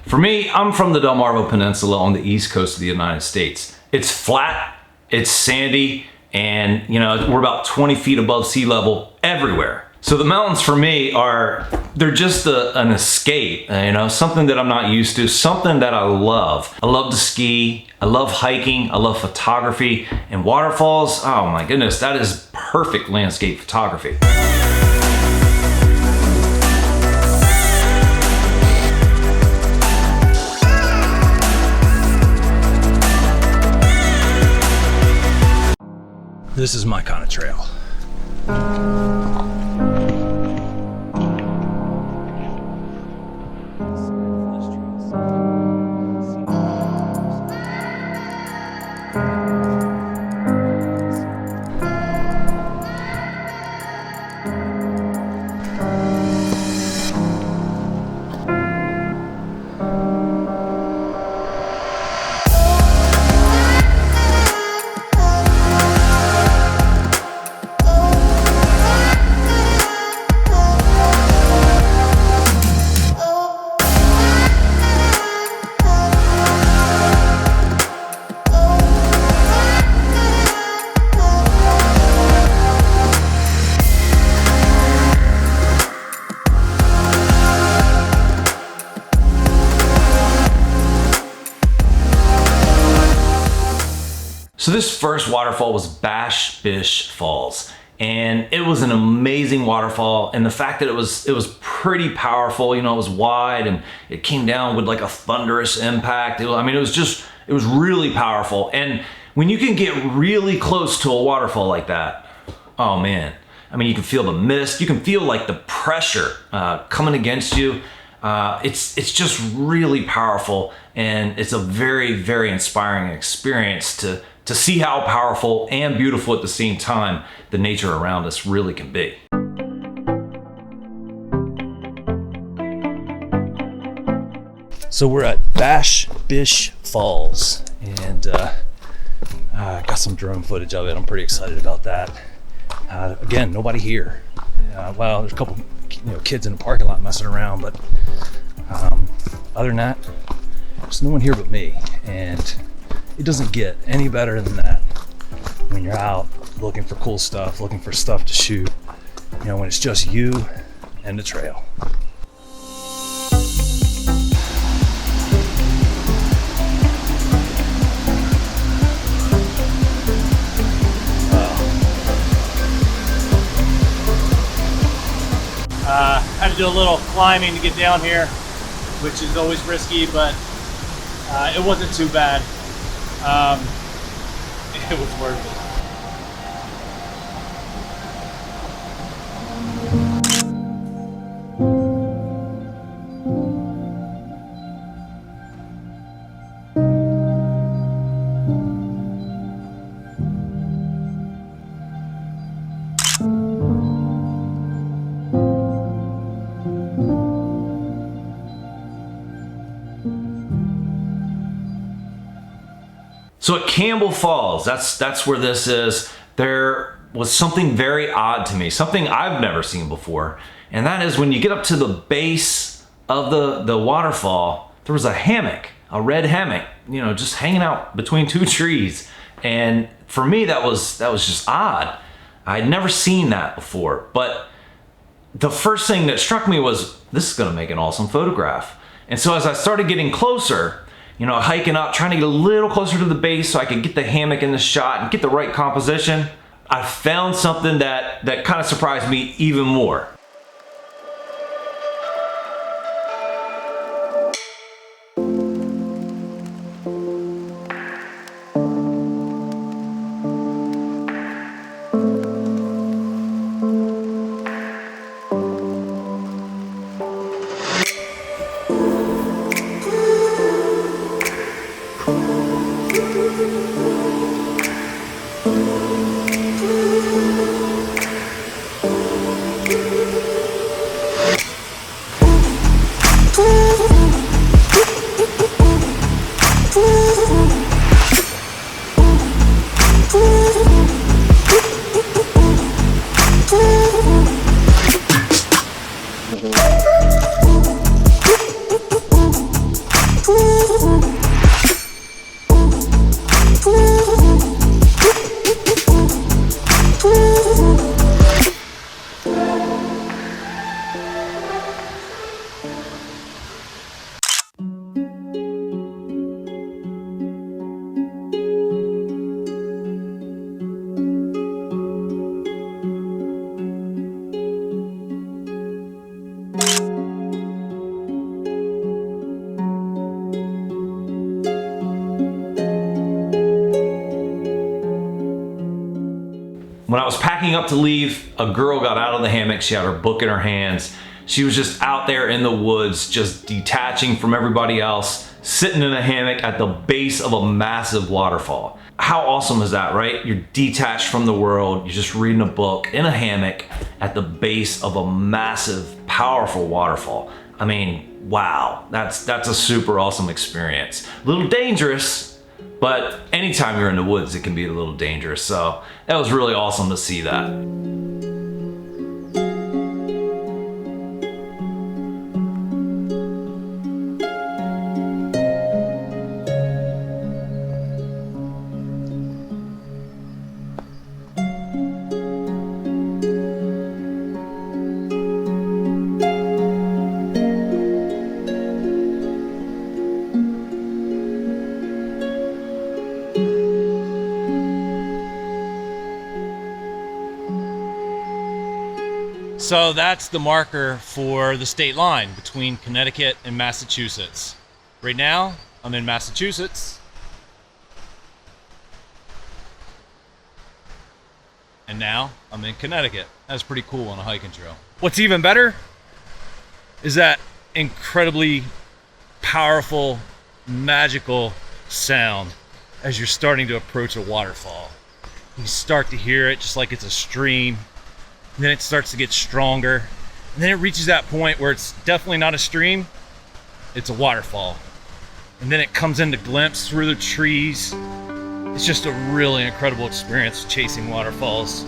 For me, I'm from the Delmarva Peninsula on the east coast of the United States. It's flat, it's sandy, and we're about 20 feet above sea level everywhere. So the mountains for me they're just an escape, something that I'm not used to, something that I love. I love to ski, I love hiking, I love photography, and waterfalls, oh my goodness, that is perfect landscape photography. This is my kind of trail. So this first waterfall was Bash Bish Falls, and it was an amazing waterfall. And the fact that it was pretty powerful, it was wide and it came down with like a thunderous impact. It was really powerful. And when you can get really close to a waterfall like that, oh man, you can feel the mist, you can feel like the pressure coming against you. It's just really powerful, and it's a very, very inspiring experience to see how powerful and beautiful at the same time the nature around us really can be. So we're at Bash Bish Falls, and I got some drone footage of it. I'm pretty excited about that. Again, nobody here. Well, there's a couple kids in the parking lot messing around, but other than that, there's no one here but me, and it doesn't get any better than that when you're out looking for cool stuff, looking for stuff to shoot, when it's just you and the trail. Had to do a little climbing to get down here, which is always risky, but it wasn't too bad. It was worth it. So at Campbell Falls, that's where this is, there was something very odd to me, something I've never seen before. And that is when you get up to the base of the waterfall, there was a hammock, a red hammock, just hanging out between two trees. And for me, that was just odd. I'd never seen that before. But the first thing that struck me was, this is gonna make an awesome photograph. And so as I started getting closer, hiking up, trying to get a little closer to the base so I could get the hammock in the shot and get the right composition, I found something that kind of surprised me even more. was packing up to leave, a girl got out of the hammock. She had her book in her hands. She was just out there in the woods, just detaching from everybody else, sitting in a hammock at the base of a massive waterfall. How awesome is that, right? You're detached from the world. You're just reading a book in a hammock at the base of a massive, powerful waterfall. I mean, wow, that's a super awesome experience. A little dangerous, but anytime you're in the woods, it can be a little dangerous. So that was really awesome to see that. So that's the marker for the state line between Connecticut and Massachusetts. Right now, I'm in Massachusetts. And now I'm in Connecticut. That's pretty cool on a hiking trail. What's even better is that incredibly powerful, magical sound as you're starting to approach a waterfall. You start to hear it just like it's a stream. And then it starts to get stronger. And then it reaches that point where it's definitely not a stream, it's a waterfall. And then it comes into glimpse through the trees. It's just a really incredible experience chasing waterfalls.